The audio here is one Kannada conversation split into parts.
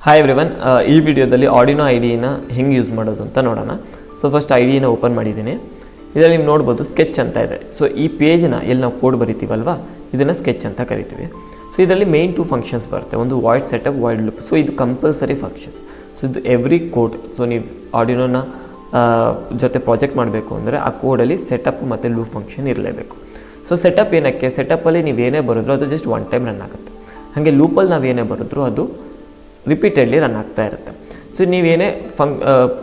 ಹಾಯ್ ಎವ್ರಿವನ್, ಈ ವಿಡಿಯೋದಲ್ಲಿ ಆರ್ಡಿನೋ ಐಡಿನ ಹೆಂಗೆ ಯೂಸ್ ಮಾಡೋದು ಅಂತ ನೋಡೋಣ. ಸೊ ಫಸ್ಟ್ ಐಡಿನ ಓಪನ್ ಮಾಡಿದ್ದೀನಿ. ಇದರಲ್ಲಿ ನೀವು ನೋಡ್ಬೋದು ಸ್ಕೆಚ್ ಅಂತ ಇದೆ. ಸೊ ಈ ಪೇಜ್ನ ಎಲ್ಲಿ ನಾವು ಕೋಡ್ ಬರಿತೀವಲ್ವಾ, ಇದನ್ನು ಸ್ಕೆಚ್ ಅಂತ ಕರಿತೀವಿ. ಸೊ ಇದರಲ್ಲಿ ಮೇನ್ 2 ಫಂಕ್ಷನ್ಸ್ ಬರುತ್ತೆ. ಒಂದು void setup, void loop. So ಇದು ಕಂಪಲ್ಸರಿ ಫಂಕ್ಷನ್ಸ್. ಸೊ ಇದು ಎವ್ರಿ ಕೋಡ್. ಸೊ ನೀವು ಆರ್ಡಿನೋನ ಜೊತೆ ಪ್ರಾಜೆಕ್ಟ್ ಮಾಡಬೇಕು ಅಂದರೆ ಆ ಕೋಡಲ್ಲಿ ಸೆಟಪ್ ಮತ್ತು ಲೂಪ್ ಫಂಕ್ಷನ್ ಇರಲೇಬೇಕು. ಸೊ ಸೆಟಪ್ ಏನಕ್ಕೆ, ಸೆಟಪ್ಪಲ್ಲಿ ನೀವು ಏನೇ ಬರೆದ್ರೂ ಅದು ಜಸ್ಟ್ ಒನ್ ಟೈಮ್ ರನ್ ಆಗುತ್ತೆ. ಹಾಗೆ ಲೂಪಲ್ಲಿ ನಾವು ಏನೇ ಬರೆದ್ರೂ ಅದು ರಿಪೀಟೆಡ್ಲಿ ರನ್ ಆಗ್ತಾ ಇರುತ್ತೆ. ಸೊ ನೀವೇನೇ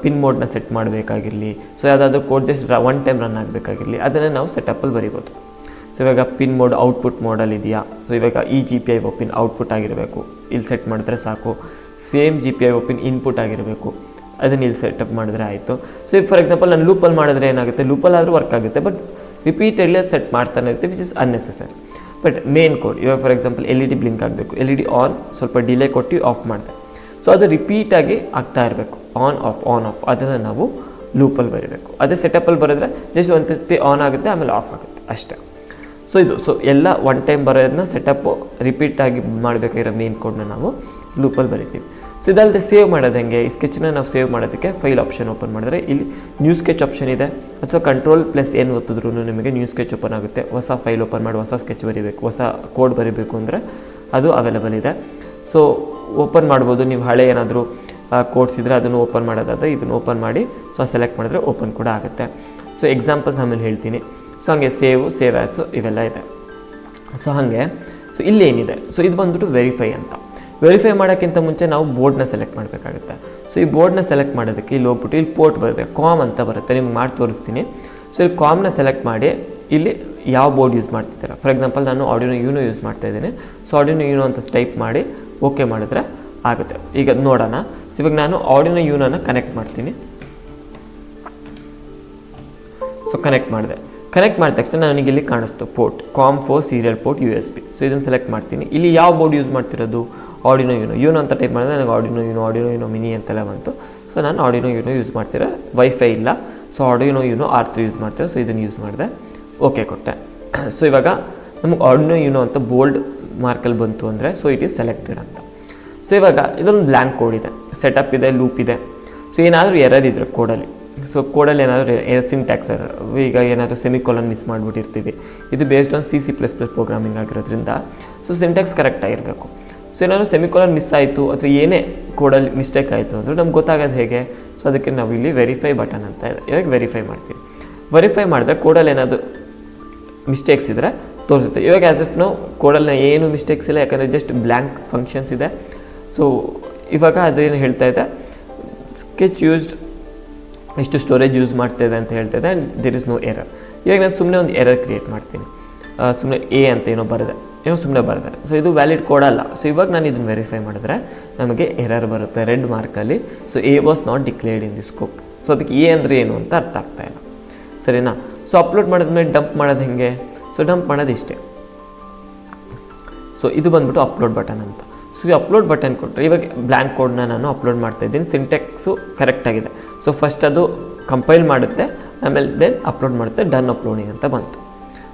ಪಿನ್ ಮೋಡ್ನ ಸೆಟ್ ಮಾಡಬೇಕಾಗಿರಲಿ, ಸೊ ಯಾವುದಾದ್ರೂ code just one time run ಆಗಬೇಕಾಗಿರಲಿ, ಅದನ್ನು ನಾವು ಸೆಟಪ್ಪಲ್ಲಿ ಬರಿಬೋದು. ಸೊ ಇವಾಗ ಪಿನ್ ಮೋಡ್ ಔಟ್ಪುಟ್ ಮೋಡಲ್ಲಿ ಇದೆಯಾ, ಸೊ ಇವಾಗ ಈ GPIO ಪಿನ್ ಔಟ್ಪುಟ್ ಆಗಿರಬೇಕು, ಇಲ್ಲಿ ಸೆಟ್ ಮಾಡಿದ್ರೆ ಸಾಕು. ಸೇಮ್ GPIO ಪಿನ್ ಇನ್ಪುಟ್ ಆಗಿರಬೇಕು, ಅದನ್ನು ಇಲ್ಲಿ ಸೆಟಪ್ ಮಾಡಿದ್ರೆ ಆಯಿತು. ಸೊ ಫಾರ್ ಎಕ್ಸಾಂಪಲ್ ನಾನು ಲೂಪಲ್ಲಿ ಮಾಡಿದ್ರೆ ಏನಾಗುತ್ತೆ, ಲೂಪಲ್ಲಿ ಆದರೂ ವರ್ಕ್ ಆಗುತ್ತೆ, ಬಟ್ ರಿಪೀಟೆಡ್ಲಿ ಅದು ಸೆಟ್ ಮಾಡ್ತಾನೆ ಇರ್ತೀವಿ, which is unnecessary. But main code ಇವಾಗ ಫಾರ್ ಎಕ್ಸಾಂಪಲ್ LED ಬ್ಲಿಂಕ್ ಆಗಬೇಕು, LED ಆನ್ ಸ್ವಲ್ಪ ಡಿಲೇ ಕೊಟ್ಟು ಆಫ್ ಮಾಡಿದೆ. ಸೊ ಅದು ರಿಪೀಟಾಗಿ ಆಗ್ತಾ ಇರಬೇಕು, ಆನ್ ಆಫ್. ಅದನ್ನು ನಾವು ಲೂಪಲ್ಲಿ ಬರೀಬೇಕು. ಅದೇ ಸೆಟಪ್ಪಲ್ಲಿ ಬರೆದ್ರೆ ಜಸ್ಟ್ ಒಂದು ಸರ್ತಿ ಆನ್ ಆಗುತ್ತೆ, ಆಮೇಲೆ ಆಫ್ ಆಗುತ್ತೆ ಅಷ್ಟೇ. ಸೊ ಎಲ್ಲ ಒನ್ ಟೈಮ್ ಬರೋದನ್ನ ಸೆಟಪ್ಪು ರಿಪೀಟಾಗಿ ಮಾಡಬೇಕಾಗಿರೋ ಮೇನ್ ಕೋಡ್ನ ನಾವು ಲೂಪಲ್ಲಿ ಬರಿತೀವಿ. ಸೊ ಇದಲ್ಲದೆ ಸೇವ್ ಮಾಡೋದು ಹೆಂಗೆ, ಈ ಸ್ಕೆಚ್ನ ನಾವು ಸೇವ್ ಮಾಡೋದಕ್ಕೆ ಫೈಲ್ ಆಪ್ಷನ್ ಓಪನ್ ಮಾಡಿದ್ರೆ ಇಲ್ಲಿ ನ್ಯೂ ಸ್ಕೆಚ್ ಆಪ್ಷನ್ ಇದೆ. ಅಥವಾ Ctrl+N ಒತ್ತಿದ್ರೂ ನಿಮಗೆ ನ್ಯೂ ಸ್ಕೆಚ್ ಓಪನ್ ಆಗುತ್ತೆ. ಹೊಸ ಫೈಲ್ ಓಪನ್ ಮಾಡಿ ಹೊಸ ಸ್ಕೆಚ್ ಬರೀಬೇಕು, ಹೊಸ ಕೋಡ್ ಬರೀಬೇಕು ಅಂದರೆ ಅದು ಅವೈಲೇಬಲ್ ಇದೆ. ಸೊ ಓಪನ್ ಮಾಡ್ಬೋದು. ನೀವು ಹಳೆ ಏನಾದರೂ ಕೋಡ್ಸ್ ಇದ್ದರೆ ಅದನ್ನು ಓಪನ್ ಮಾಡೋದಾದರೆ ಇದನ್ನು ಓಪನ್ ಮಾಡಿ ಸೊ ಸೆಲೆಕ್ಟ್ ಮಾಡಿದ್ರೆ ಓಪನ್ ಕೂಡ ಆಗುತ್ತೆ. ಸೊ ಎಕ್ಸಾಂಪಲ್ಸ್ ಆಮೇಲೆ ಹೇಳ್ತೀನಿ. ಸೊ ಹಾಗೆ ಸೇವ್ ಆ್ಯಸು ಇವೆಲ್ಲ ಇದೆ. ಸೊ ಹಾಗೆ ಸೊ ಇಲ್ಲೇನಿದೆ, ಸೊ ಇದು ಬಂದ್ಬಿಟ್ಟು ವೆರಿಫೈ ಅಂತ. ವೆರಿಫೈ ಮಾಡೋಕ್ಕಿಂತ ಮುಂಚೆ ನಾವು ಬೋರ್ಡ್ನ ಸೆಲೆಕ್ಟ್ ಮಾಡಬೇಕಾಗುತ್ತೆ. ಸೊ ಈ ಬೋರ್ಡ್ನ ಸೆಲೆಕ್ಟ್ ಮಾಡೋದಕ್ಕೆ ಇಲ್ಲಿ ಹೋಗ್ಬಿಟ್ಟು ಇಲ್ಲಿ ಪೋರ್ಟ್ ಬರುತ್ತೆ, ಕಾಮ್ ಅಂತ ಬರುತ್ತೆ, ನಿಮ್ಗೆ ಮಾಡಿ ತೋರಿಸ್ತೀನಿ. ಸೊ ಇಲ್ಲಿ ಕಾಮ್ನ ಸೆಲೆಕ್ಟ್ ಮಾಡಿ ಇಲ್ಲಿ ಯಾವ ಬೋರ್ಡ್ ಯೂಸ್ ಮಾಡ್ತಿದ್ದೀರಾ. ಫಾರ್ ಎಕ್ಸಾಂಪಲ್ ನಾನು ಆರ್ಡಿನೋ ಯೂನೋ ಯೂಸ್ ಮಾಡ್ತಾ ಇದ್ದೀನಿ. ಸೊ ಆರ್ಡಿನೋ ಯೂನೋ ಅಂತ ಟೈಪ್ ಮಾಡಿ ಓಕೆ ಮಾಡಿದ್ರೆ ಆಗುತ್ತೆ. ಈಗ ನೋಡೋಣ. ಸೊ ಇವಾಗ ನಾನು ಆರ್ಡಿನೋ ಯೂನೋನ ಕನೆಕ್ಟ್ ಮಾಡ್ತೀನಿ. ಸೊ ಕನೆಕ್ಟ್ ಮಾಡಿದ ತಕ್ಷಣ ನನಗೆ ಇಲ್ಲಿ ಕಾಣಿಸ್ತು port COM4 serial port USB. So ಇದನ್ನು ಸೆಲೆಕ್ಟ್ ಮಾಡ್ತೀನಿ. ಇಲ್ಲಿ ಯಾವ ಬೋರ್ಡ್ ಯೂಸ್ ಮಾಡ್ತಿರೋದು, ಆರ್ಡಿನೋ ಯೂನೋ ಅಂತ ಟೈಪ್ ಮಾಡಿದ್ರೆ ನನಗೆ ಆರ್ಡಿನೋ ಯೂನೋ ಮಿನಿ ಅಂತೆಲ್ಲ ಬಂತು. ಸೊ ನಾನು ಆರ್ಡಿನೋ ಯೂನೋ ಯೂಸ್ ಮಾಡ್ತಿರೋ, ವೈಫೈ ಇಲ್ಲ. So Arduino YONO R3 use ಮಾಡ್ತಿರೋ. ಸೊ ಇದನ್ನು ಯೂಸ್ ಮಾಡಿದೆ, ಓಕೆ ಕೊಟ್ಟೆ. ಸೊ ಇವಾಗ ನಮಗೆ ಆರ್ಡಿನೋ ಯೂನೋ ಅಂತ ಬೋಲ್ಡ್ ಮಾರ್ಕಲ್ಲಿ ಬಂತು ಅಂದರೆ ಸೊ ಇಟ್ ಈಸ್ ಸೆಲೆಕ್ಟೆಡ್ ಅಂತ. ಸೊ ಇವಾಗ ಇದೊಂದು ಬ್ಲ್ಯಾಂಕ್ ಕೋಡ್ ಇದೆ, ಸೆಟಪ್ ಇದೆ, ಲೂಪ್ ಇದೆ. ಸೊ ಏನಾದರೂ ಎರರ್ ಇದ್ರೆ ಕೋಡಲ್ಲಿ, ಸೊ ಕೋಡಲ್ಲಿ ಏನಾದರೂ ಸಿಂಟ್ಯಾಕ್ಸ್ ಎರರ್, ಈಗ ಏನಾದರೂ ಸೆಮಿಕೋಲನ್ ಮಿಸ್ ಮಾಡಿಬಿಟ್ಟಿರ್ತೀವಿ. ಇದು ಬೇಸ್ಡ್ ಆನ್ C++ ಪ್ರೋಗ್ರಾಮಿಂಗ್ ಆಗಿರೋದ್ರಿಂದ ಸೊ ಸಿಂಟ್ಯಾಕ್ಸ್ ಕರೆಕ್ಟ್ ಆಗಿರಬೇಕು. ಸೊ ಏನಾದರೂ ಸೆಮಿಕೋಲನ್ ಮಿಸ್ ಆಯಿತು ಅಥವಾ ಏನೇ ಕೋಡಲ್ಲಿ ಮಿಸ್ಟೇಕ್ ಆಯಿತು ಅಂದರೆ ನಮ್ಗೆ ಗೊತ್ತಾಗೋದು ಹೇಗೆ. ಸೊ ಅದಕ್ಕೆ ನಾವು ಇಲ್ಲಿ ವೆರಿಫೈ ಬಟನ್ ಅಂತ ಇದೆ, ಇವಾಗ ವೆರಿಫೈ ಮಾಡ್ತೀವಿ. ವೆರಿಫೈ ಮಾಡಿದ್ರೆ ಕೋಡಲ್ಲಿ ಏನಾದರೂ ಮಿಸ್ಟೇಕ್ಸ್ ಇದ್ದರೆ ತೋರಿಸುತ್ತೆ. ಇವಾಗ ಆ್ಯಸ್ ಇಫ್ ನಾವು ಕೋಡಲ್ಲಿ ಏನು ಮಿಸ್ಟೇಕ್ಸ್ ಇಲ್ಲ, ಯಾಕಂದರೆ ಜಸ್ಟ್ ಬ್ಲ್ಯಾಂಕ್ ಫಂಕ್ಷನ್ಸ್ ಇದೆ. ಸೊ ಇವಾಗ ಅದೇನು ಹೇಳ್ತಾ ಇದೆ, ಸ್ಕೆಚ್ ಯೂಸ್ಡ್ ಎಷ್ಟು ಸ್ಟೋರೇಜ್ ಯೂಸ್ ಮಾಡ್ತಾ ಇದೆ ಅಂತ ಹೇಳ್ತಾ ಇದೆ, and there is no error. ಇವಾಗ ನಾನು ಸುಮ್ಮನೆ ಒಂದು ಎರರ್ ಕ್ರಿಯೇಟ್ ಮಾಡ್ತೀನಿ. ಸುಮ್ಮನೆ A ಅಂತ ಏನೋ ಸುಮ್ಮನೆ ಬರೆದೆ. ಸೊ ಇದು ವ್ಯಾಲಿಡ್ ಕೋಡ್ ಅಲ್ಲ. ಸೊ ಇವಾಗ ನಾನು ಇದನ್ನು ವೆರಿಫೈ ಮಾಡಿದ್ರೆ ನಮಗೆ ಎರರ್ ಬರುತ್ತೆ ರೆಡ್ ಮಾರ್ಕಲ್ಲಿ. So A was not declared in the scope. So ಅದಕ್ಕೆ A ಅಂದರೆ ಏನು ಅಂತ ಅರ್ಥ ಆಗ್ತಾ ಇಲ್ಲ, ಸರಿನಾ. ಸೊ ಅಪ್ಲೋಡ್ ಮಾಡಿದ್ಮೇಲೆ ಡಂಪ್ ಮಾಡೋದು ಹೆಂಗೆ, ಸೊ ಡಂಪ್ ಮಾಡೋದು ಇಷ್ಟೇ. ಸೊ ಇದು ಬಂದ್ಬಿಟ್ಟು ಅಪ್ಲೋಡ್ ಬಟನ್ ಅಂತ. ಸೊ ಈ ಅಪ್ಲೋಡ್ ಬಟನ್ ಕೊಟ್ಟರೆ ಇವಾಗ ಬ್ಲ್ಯಾಂಕ್ ಕೋಡ್ನ ನಾನು ಅಪ್ಲೋಡ್ ಮಾಡ್ತಾ ಇದ್ದೀನಿ. ಸಿಂಟ್ಯಾಕ್ಸು ಕರೆಕ್ಟಾಗಿದೆ. ಸೊ ಫಸ್ಟ್ ಅದು ಕಂಪೈಲ್ ಮಾಡುತ್ತೆ, ಆಮೇಲೆ ದೆನ್ ಅಪ್ಲೋಡ್ ಮಾಡುತ್ತೆ, ಡನ್ ಅಪ್ಲೋಡಿಂಗ್ ಅಂತ ಬಂತು.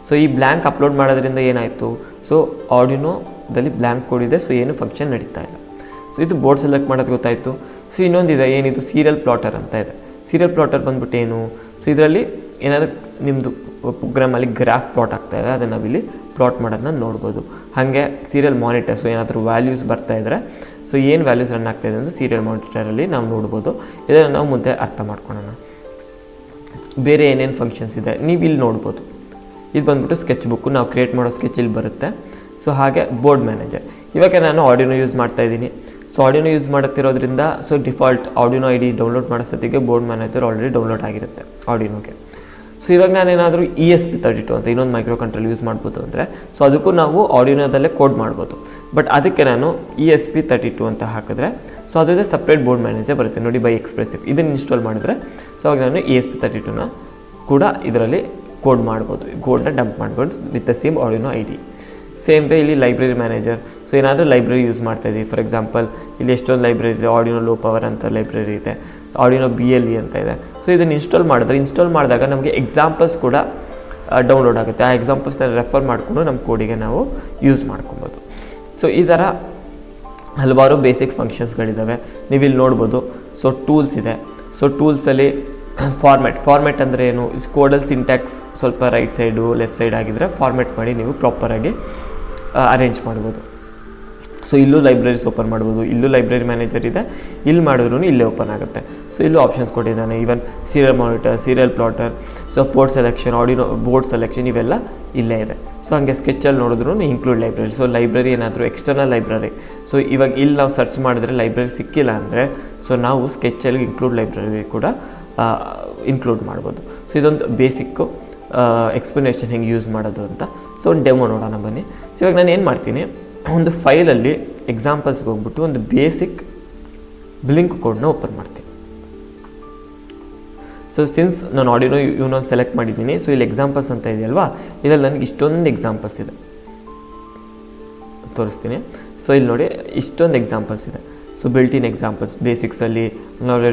ಸೊ ಈ ಬ್ಲ್ಯಾಂಕ್ ಅಪ್ಲೋಡ್ ಮಾಡೋದ್ರಿಂದ ಏನಾಯಿತು, ಸೊ ಆರ್ಡಿನೋದಲ್ಲಿ ಬ್ಲ್ಯಾಂಕ್ ಕೋಡ್ ಇದೆ, ಸೊ ಏನು ಫಂಕ್ಷನ್ ನಡೀತಾ ಇಲ್ಲ. ಸೊ ಇದು ಬೋರ್ಡ್ ಸೆಲೆಕ್ಟ್ ಮಾಡೋದು ಗೊತ್ತಾಯಿತು. ಸೊ ಇನ್ನೊಂದಿದೆ, ಏನಿದು ಸೀರಿಯಲ್ ಪ್ಲಾಟರ್ ಅಂತ ಇದೆ. ಸೀರಿಯಲ್ ಪ್ಲಾಟರ್ ಬಂದ್ಬಿಟ್ಟು ಏನು, ಸೊ ಇದರಲ್ಲಿ ಏನಾದರೂ ನಿಮ್ಮದು ಪ್ರೋಗ್ರಾಮಲ್ಲಿ ಗ್ರಾಫ್ ಪ್ಲಾಟ್ ಆಗ್ತಾಯಿದೆ, ಅದನ್ನು ನಾವಿಲ್ಲಿ ಪ್ಲಾಟ್ ಮಾಡೋದನ್ನ ನೋಡ್ಬೋದು. ಹಾಗೆ ಸೀರಿಯಲ್ ಮಾನಿಟರ್, ಸೊ ಏನಾದರೂ ವ್ಯಾಲ್ಯೂಸ್ ಬರ್ತಾಯಿದ್ರೆ, ಸೊ ಏನು ವ್ಯಾಲ್ಯೂಸ್ ರನ್ ಆಗ್ತಾಯಿದೆ ಅಂದರೆ ಸೀರಿಯಲ್ ಮಾನಿಟರಲ್ಲಿ ನಾವು ನೋಡ್ಬೋದು. ಇದನ್ನು ನಾವು ಮುಂದೆ ಅರ್ಥ ಮಾಡ್ಕೊಳ್ಳೋಣ. ಬೇರೆ ಏನೇನು ಫಂಕ್ಷನ್ಸ್ ಇದೆ ನೀವು ಇಲ್ಲಿ ನೋಡ್ಬೋದು. ಇದು ಬಂದ್ಬಿಟ್ಟು ಸ್ಕೆಚ್ ಬುಕ್ಕು, ನಾವು ಕ್ರಿಯೇಟ್ ಮಾಡೋ ಸ್ಕೆಚ್ ಇಲ್ಲಿ ಬರುತ್ತೆ. ಸೊ ಹಾಗೆ ಬೋರ್ಡ್ ಮ್ಯಾನೇಜರ್. ಇವಾಗ ನಾನು ಆರ್ಡಿನೋ ಯೂಸ್ ಮಾಡ್ತಾಯಿದ್ದೀನಿ. ಸೊ ಆರ್ಡಿನೋ ಯೂಸ್ ಮಾಡುತ್ತಿರೋದ್ರಿಂದ so default Arduino ID download ಮಾಡೋ ಸತಿಗೆ ಬೋರ್ಡ್ ಮ್ಯಾನೇಜರ್ ಆಲ್ರೆಡಿ ಡೌನ್ಲೋಡ್ ಆಗಿರುತ್ತೆ ಆರ್ಡಿನೋಗೆ. ಸೊ ಇವಾಗ ನಾನೇನಾದರೂ ESP32 ಅಂತ ಇನ್ನೊಂದು ಮೈಕ್ರೋ ಕಂಟ್ರೋಲ್ ಯೂಸ್ ಮಾಡ್ಬೋದು ಅಂದರೆ ಸೊ ಅದಕ್ಕೂ ನಾವು ಆರ್ಡಿನೋದಲ್ಲೇ ಕೋಡ್ ಮಾಡ್ಬೋದು. ಬಟ್ ಅದಕ್ಕೆ ನಾನು ESP32 ಅಂತ ಹಾಕಿದ್ರೆ ಸೊ ಅದೇ ಸಪ್ರೇಟ್ ಬೋರ್ಡ್ ಮ್ಯಾನೇಜರ್ ಬರುತ್ತೆ ನೋಡಿ, ಬೈ ಎಕ್ಸ್ಪ್ರೆಸಿವ್. ಇದನ್ನು ಇನ್ಸ್ಟಾಲ್ ಮಾಡಿದ್ರೆ ಸೊ ಅವಾಗ ನಾನು ESP32ನ ಕೂಡ ಇದರಲ್ಲಿ ಕೋಡ್ ಮಾಡ್ಬೋದು, ಕೋಡ್ನ ಡಂಪ್ ಮಾಡ್ಬೋದು with the same Arduino ID. Same way ಇಲ್ಲಿ ಲೈಬ್ರರಿ ಮ್ಯಾನೇಜರ್. ಸೊ ಏನಾದರೂ ಲೈಬ್ರರಿ ಯೂಸ್ ಮಾಡ್ತಾಯಿದ್ದೀವಿ, ಫಾರ್ ಎಕ್ಸಾಂಪಲ್ ಇಲ್ಲಿ ಎಷ್ಟೊಂದು ಲೈಬ್ರರಿ ಇದೆ, ಆರ್ಡಿನೋ ಲೋ ಪವರ್ ಅಂತ ಲೈಬ್ರರಿ ಇದೆ, ಆರ್ಡಿನೋ BLE ಅಂತ ಇದೆ. ಸೊ ಇದನ್ನು ಇನ್ಸ್ಟಾಲ್ ಮಾಡಿದಾಗ ನಮಗೆ ಎಕ್ಸಾಂಪಲ್ಸ್ ಕೂಡ ಡೌನ್ಲೋಡ್ ಆಗುತ್ತೆ. ಆ ಎಕ್ಸಾಂಪಲ್ಸ್ನ ರೆಫರ್ ಮಾಡಿಕೊಂಡು ನಮ್ಮ ಕೋಡಿಗೆ ನಾವು ಯೂಸ್ ಮಾಡ್ಕೊಬೋದು. ಸೊ ಈ ಥರ ಹಲವಾರು ಬೇಸಿಕ್ ಫಂಕ್ಷನ್ಸ್ಗಳಿದ್ದಾವೆ, ನೀವು ಇಲ್ಲಿ ನೋಡ್ಬೋದು. ಸೊ ಟೂಲ್ಸ್ ಇದೆ. ಸೊ ಟೂಲ್ಸಲ್ಲಿ ಫಾರ್ಮೆಟ್ ಅಂದರೆ ಏನು, ಕೋಡಲ್ ಸಿಂಟ್ಯಾಕ್ಸ್ ಸ್ವಲ್ಪ ರೈಟ್ ಸೈಡು ಲೆಫ್ಟ್ ಸೈಡ್ ಆಗಿದ್ದರೆ ಫಾರ್ಮೆಟ್ ಮಾಡಿ ನೀವು ಪ್ರಾಪರಾಗಿ ಅರೇಂಜ್ ಮಾಡ್ಬೋದು. ಸೊ ಇಲ್ಲೂ ಲೈಬ್ರರೀಸ್ ಓಪನ್ ಮಾಡ್ಬೋದು, ಇಲ್ಲೂ ಲೈಬ್ರರಿ ಮ್ಯಾನೇಜರ್ ಇದೆ, ಇಲ್ಲಿ ಮಾಡಿದ್ರೂ ಇಲ್ಲೇ ಓಪನ್ ಆಗುತ್ತೆ. ಸೊ ಇಲ್ಲೂ ಆಪ್ಷನ್ಸ್ ಕೊಟ್ಟಿದ್ದಾನೆ, even serial monitor, serial plotter, so port selection, audio board selection ಇವೆಲ್ಲ ಇಲ್ಲೇ ಇದೆ. ಸೊ ಹಾಗೆ ಸ್ಕೆಚಲ್ಲಿ ನೋಡಿದ್ರು ಇನ್ಕ್ಲೂಡ್ ಲೈಬ್ರರಿ. ಸೊ ಲೈಬ್ರರಿ ಏನಾದರೂ ಎಕ್ಸ್ಟರ್ನಲ್ ಲೈಬ್ರರಿ, ಸೊ ಇವಾಗ ಇಲ್ಲಿ ನಾವು ಸರ್ಚ್ ಮಾಡಿದ್ರೆ ಲೈಬ್ರರಿ ಸಿಕ್ಕಿಲ್ಲ ಅಂದರೆ ಸೊ ನಾವು ಸ್ಕೆಚಲ್ಲಿ ಇನ್ಕ್ಲೂಡ್ ಲೈಬ್ರರಿ ಕೂಡ ಇನ್ಕ್ಲೂಡ್ ಮಾಡ್ಬೋದು. ಸೊ ಇದೊಂದು ಬೇಸಿಕ್ಕು ಎಕ್ಸ್ಪ್ಲನೇಷನ್ ಹೆಂಗೆ ಯೂಸ್ ಮಾಡೋದು ಅಂತ. ಸೊ ಒಂದು ಡೆಮೋ ನೋಡೋಣ ಬನ್ನಿ. ಸೊ ಇವಾಗ ನಾನು ಏನು ಮಾಡ್ತೀನಿ, ಒಂದು ಫೈಲಲ್ಲಿ ಎಕ್ಸಾಂಪಲ್ಸ್ಗೆ ಹೋಗ್ಬಿಟ್ಟು ಒಂದು ಬೇಸಿಕ್ ಬ್ಲಿಂಕ್ ಕೋಡ್ನ ಓಪನ್ ಮಾಡ್ತೀನಿ. ಸೊ ಸಿನ್ಸ್ ನಾನು ಆಡಿನೋ ಇವನೊಂದು ಸೆಲೆಕ್ಟ್ ಮಾಡಿದ್ದೀನಿ, ಸೊ ಇಲ್ಲಿ ಎಕ್ಸಾಂಪಲ್ಸ್ ಅಂತ ಇದೆಯಲ್ವಾ, ಇದರಲ್ಲಿ ನನಗೆ ಇಷ್ಟೊಂದು ಎಕ್ಸಾಂಪಲ್ಸ್ ಇದೆ, ತೋರಿಸ್ತೀನಿ. ಸೊ ಇಲ್ಲಿ ನೋಡಿ ಇಷ್ಟೊಂದು ಎಕ್ಸಾಂಪಲ್ಸ್ ಇದೆ. ಸೊ ಬಿಲ್ಟ್ ಇನ್ ಎಕ್ಸಾಂಪಲ್ಸ್ ಬೇಸಿಕ್ಸಲ್ಲಿ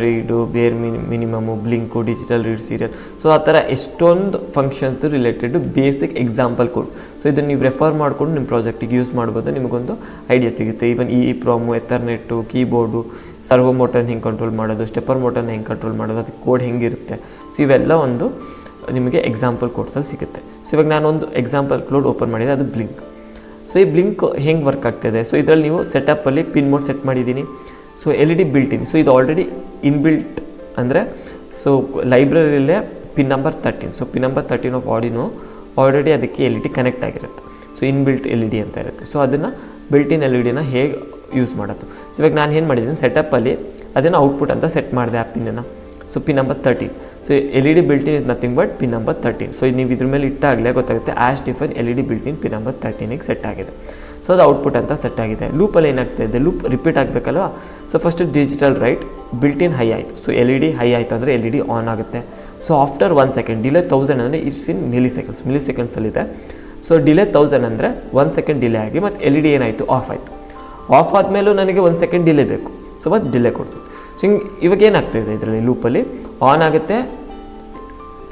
read, bare minimum, blink, digital read, serial, so ಆ ಥರ ಎಷ್ಟೊಂದು functions related basic example code. So ಇದನ್ನು ನೀವು ರೆಫರ್ ಮಾಡಿಕೊಂಡು ನಿಮ್ಮ ಪ್ರಾಜೆಕ್ಟಿಗೆ ಯೂಸ್ ಮಾಡ್ಬೋದು, ನಿಮಗೊಂದು ಐಡಿಯಾ ಸಿಗುತ್ತೆ. ಈವನ್ ಪ್ರಾಮು, ಎಥರ್ನೆಟ್ಟು, ಕೀಬೋರ್ಡು, ಸರ್ವೋ ಮೋಟರ್ನ ಹೆಂಗೆ ಕಂಟ್ರೋಲ್ ಮಾಡೋದು, ಸ್ಟೆಪ್ಪರ್ ಮೋಟರ್ನ ಹೆಂಗೆ ಕಂಟ್ರೋಲ್ ಮಾಡೋದು, ಅದಕ್ಕೆ ಕೋಡ್ ಹೆಂಗಿರುತ್ತೆ. ಸೊ ಇವೆಲ್ಲ ಒಂದು ನಿಮಗೆ ಎಕ್ಸಾಂಪಲ್ ಕೋಡ್ಸಲ್ಲಿ ಸಿಗುತ್ತೆ. ಸೊ ಇವಾಗ ನಾನೊಂದು ಎಕ್ಸಾಂಪಲ್ ಕೋಡ್ ಓಪನ್ ಮಾಡಿದೆ, ಅದು ಬ್ಲಿಂಕ್. ಸೊ ಈ ಬ್ಲಿಂಕ್ ಹೆಂಗೆ ವರ್ಕ್ ಆಗ್ತಾಯಿದೆ, ಸೊ ಇದರಲ್ಲಿ ನೀವು ಸೆಟಪ್ಪಲ್ಲಿ ಪಿನ್ ಮೋಡ್ ಸೆಟ್ ಮಾಡಿದ್ದೀನಿ. So LED built in, so ಇದು ಆಲ್ರೆಡಿ ಇನ್ಬಿಲ್ಟ್ ಅಂದರೆ ಸೊ ಲೈಬ್ರರಿಯಲ್ಲೇ pin number 13. So pin number 13 of Arduino already ಅದಕ್ಕೆ LED ಕನೆಕ್ಟ್ ಆಗಿರುತ್ತೆ. ಸೊ ಇನ್ಬಿಲ್ಟ್ LED ಅಂತ ಇರುತ್ತೆ. ಸೊ ಅದನ್ನು ಬಿಲ್ಟ್ ಇನ್ LEDನ ಹೇಗೆ ಯೂಸ್ ಮಾಡೋದು. ಸೊ ಇವಾಗ ನಾನು ಏನು ಮಾಡಿದ್ದೀನಿ, ಸೆಟಪ್ಪಲ್ಲಿ ಅದನ್ನು ಔಟ್ಪುಟ್ ಅಂತ ಸೆಟ್ ಮಾಡಿದೆ ಆ ಪಿನ್ನನ್ನು. So pin number 13. So LED built in is nothing but pin number 13. So ನೀವು ಇದ್ರ ಮೇಲೆ ಇಟ್ಟಾಗಲೇ ಗೊತ್ತಾಗುತ್ತೆ as define LED built in pin number 13ಗೆ ಸೆಟ್ ಆಗಿದೆ. ಸೊ ಅದು ಔಟ್ಪುಟ್ ಅಂತ ಸೆಟ್ ಆಗಿದೆ. ಲೂಪಲ್ಲಿ ಏನಾಗ್ತಾಯಿದೆ, ಲೂಪ್ ರಿಪೀಟ್ ಆಗಬೇಕಲ್ವ. So first digital write built in high ಆಯಿತು. ಸೊ LED ಹೈ ಆಯಿತು ಅಂದರೆ LED ಆನ್ ಆಗುತ್ತೆ. ಸೊ ಆಫ್ಟರ್ 1 ಸೆಕೆಂಡ್ ಡಿಲೇ 1000 ಅಂದರೆ ಇಟ್ಸ್ ಇನ್ ಮಿಲಿಸೆಕೆಂಡ್ಸಲ್ಲಿದೆ. ಸೊ ಡಿಲೇ 1000 ಅಂದರೆ 1 ಸೆಕೆಂಡ್ ಡಿಲೇ ಆಗಿ ಮತ್ತು LED ಏನಾಯಿತು, ಆಫ್ ಆಯಿತು. ಆಫ್ ಆದಮೇಲೂ ನನಗೆ 1 ಸೆಕೆಂಡ್ ಡಿಲೇ ಬೇಕು. ಸೊ ಮತ್ತು ಡಿಲೇ ಕೊಡ್ತೀನಿ. ಸೊ ಹಿಂಗೆ ಇವಾಗ ಏನಾಗ್ತಾಯಿದೆ ಇದರಲ್ಲಿ ಲೂಪಲ್ಲಿ ಆನ್ ಆಗುತ್ತೆ,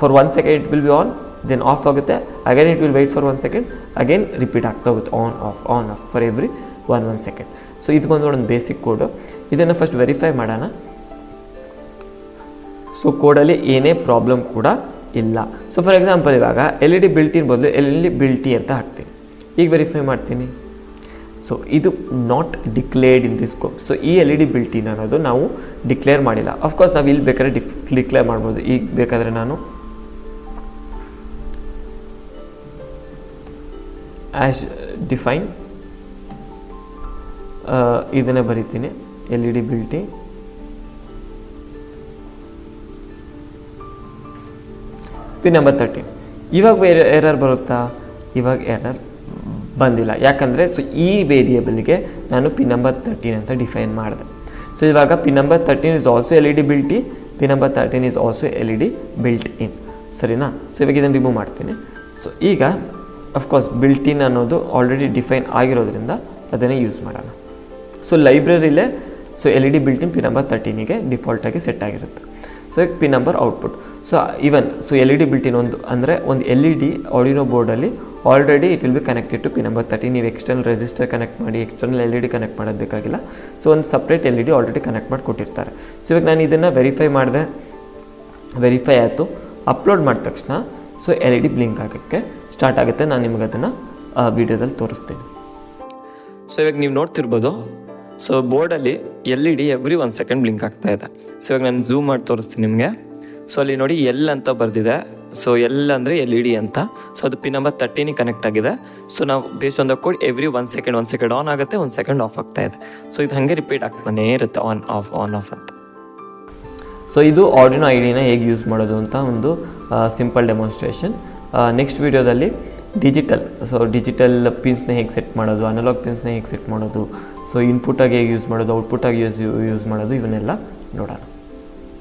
for 1 second it will be on, then off ಆಗುತ್ತೆ, again it will wait for 1 second, again repeat ಆಗ್ತಾ ಹೋಗುತ್ತೆ on off for every 1 second. So ಇದು ಬಂದು ಒಂದು ಬೇಸಿಕ್ ಕೋಡು. ಇದನ್ನು ಫಸ್ಟ್ ವೆರಿಫೈ ಮಾಡೋಣ. ಸೊ ಕೋಡಲ್ಲಿ ಏನೇ ಪ್ರಾಬ್ಲಮ್ ಕೂಡ ಇಲ್ಲ. ಸೊ ಫಾರ್ ಎಕ್ಸಾಂಪಲ್ ಇವಾಗ LED ಬಿಲ್ಟ್ ಇನ್ ಬದಲು LED ಬಿಲ್ಟಿ ಅಂತ ಹಾಕ್ತೀನಿ. ಈಗ ವೆರಿಫೈ ಮಾಡ್ತೀನಿ. ಸೊ ಇದು not declared in this code. So ಈ LED ಬಿಲ್ಟ್ ಇನ್ ಅನ್ನೋದು ನಾವು ಡಿಕ್ಲೇರ್ ಮಾಡಿಲ್ಲ. ಅಫ್ಕೋರ್ಸ್ ನಾವು ಇಲ್ಲಿ ಬೇಕಾದ್ರೆ ಡಿಕ್ಲೇರ್ ಮಾಡ್ಬೋದು. ಈಗ ಬೇಕಾದರೆ ನಾನು ಆ್ಯಸ್ ಡಿಫೈನ್ ಇದನ್ನೇ ಬರಿತೀನಿ, LED built in pin number 13. ಇವಾಗ ಎರರ್ ಬರುತ್ತಾ, ಇವಾಗ ಎರರ್ ಬಂದಿಲ್ಲ. ಯಾಕಂದರೆ ಸೊ ಈ ವೇರಿಯೇಬಲ್ಗೆ ನಾನು ಪಿನ್ ನಂಬರ್ 13 ಅಂತ ಡಿಫೈನ್ ಮಾಡಿದೆ. ಸೊ ಇವಾಗ pin number 13 is also LED built in, pin number 13 is also LED built ಇನ್, ಸರಿನಾ. ಸೊ ಇವಾಗ ಇದನ್ನು ರಿಮೂವ್ ಮಾಡ್ತೀನಿ. ಸೊ ಈಗ ಅಫ್ಕೋರ್ಸ್ ಬಿಲ್ಟ್ ಇನ್ ಅನ್ನೋದು ಆಲ್ರೆಡಿ ಡಿಫೈನ್ ಆಗಿರೋದ್ರಿಂದ ಅದನ್ನೇ ಯೂಸ್ ಮಾಡೋಣ. ಸೊ ಲೈಬ್ರರಿಲೇ so LED built in pin number 13ಗೆ ಡಿಫಾಲ್ಟಾಗಿ ಸೆಟ್ ಆಗಿರುತ್ತೆ. ಸೊ ಈಗ pin number output. So even so LED built in ಒಂದು ಅಂದರೆ ಒಂದು LED ಆಡಿನೋ ಬೋರ್ಡಲ್ಲಿ already it will be connected to pin number 13. ನೀವು ಎಕ್ಸ್ಟರ್ನಲ್ ರೆಜಿಸ್ಟರ್ ಕನೆಕ್ಟ್ ಮಾಡಿ ಎಕ್ಸ್ಟರ್ನಲ್ LED ಕನೆಕ್ಟ್ ಮಾಡೋದು ಬೇಕಾಗಿಲ್ಲ. ಸೊ ಒಂದು ಸಪ್ರೇಟ್ LED ಆಲ್ರೆಡಿ ಕನೆಕ್ಟ್ ಮಾಡಿ ಕೊಟ್ಟಿರ್ತಾರೆ. ಸೊ ಇವಾಗ ನಾನು ಇದನ್ನು ವೆರಿಫೈ ಮಾಡಿದೆ, ವೆರಿಫೈ ಆಯಿತು. ಅಪ್ಲೋಡ್ ಮಾಡಿದ ತಕ್ಷಣ ಸೊ LED ಬ್ಲಿಂಕ್ ಆಗೋಕ್ಕೆ ಸ್ಟಾರ್ಟ್ ಆಗುತ್ತೆ. ನಾನು ನಿಮಗೆ ಅದನ್ನು ವೀಡಿಯೋದಲ್ಲಿ ತೋರಿಸ್ತೀನಿ. ಸೊ ಇವಾಗ ನೀವು ನೋಡ್ತಿರ್ಬೋದು, ಸೊ ಬೋರ್ಡಲ್ಲಿ LED ಎವ್ರಿ 1 ಸೆಕೆಂಡ್ ಬ್ಲಿಂಕ್ ಆಗ್ತಾ ಇದೆ. ಸೊ ಇವಾಗ ನಾನು ಝೂಮ್ ಮಾಡಿ ತೋರಿಸ್ತೀನಿ ನಿಮಗೆ. ಸೊ ಅಲ್ಲಿ ನೋಡಿ ಎಲ್ ಅಂತ ಬರೆದಿದೆ. ಸೊ ಎಲ್ ಅಂದರೆ LED ಅಂತ. ಸೊ ಅದು ಪಿನ್ ನಂಬರ್ 13ಗೆ ಕನೆಕ್ಟ್ ಆಗಿದೆ. ಸೊ ನಾವು based on the code every 1 second on ಆಗುತ್ತೆ, 1 ಸೆಕೆಂಡ್ ಆಫ್ ಆಗ್ತಾ ಇದೆ. ಸೊ ಇದು ಹಾಗೆ ರಿಪೀಟ್ ಆಗ್ತಾನೆ ಇರುತ್ತೆ ಆನ್ ಆಫ್ ಅಂತ. ಸೊ ಇದು ಆರ್ಡಿನೋ ಐಡಿನ ಹೇಗೆ ಯೂಸ್ ಮಾಡೋದು ಅಂತ ಒಂದು ಸಿಂಪಲ್ ಡೆಮಾನ್ಸ್ಟ್ರೇಷನ್. ನೆಕ್ಸ್ಟ್ ವೀಡಿಯೋದಲ್ಲಿ ಡಿಜಿಟಲ್ ಪಿನ್ಸ್ನ ಹೇಗೆ ಸೆಟ್ ಮಾಡೋದು, ಅನಲಾಗ್ ಪಿನ್ಸ್ನ ಹೇಗೆ ಸೆಟ್ ಮಾಡೋದು, ಸೊ ಇನ್ಪುಟಾಗಿ ಹೇಗೆ ಯೂಸ್ ಮಾಡೋದು, ಔಟ್ಪುಟಾಗಿ ಯೂಸ್ ಮಾಡೋದು, ಇವನ್ನೆಲ್ಲ ನೋಡೋಣ.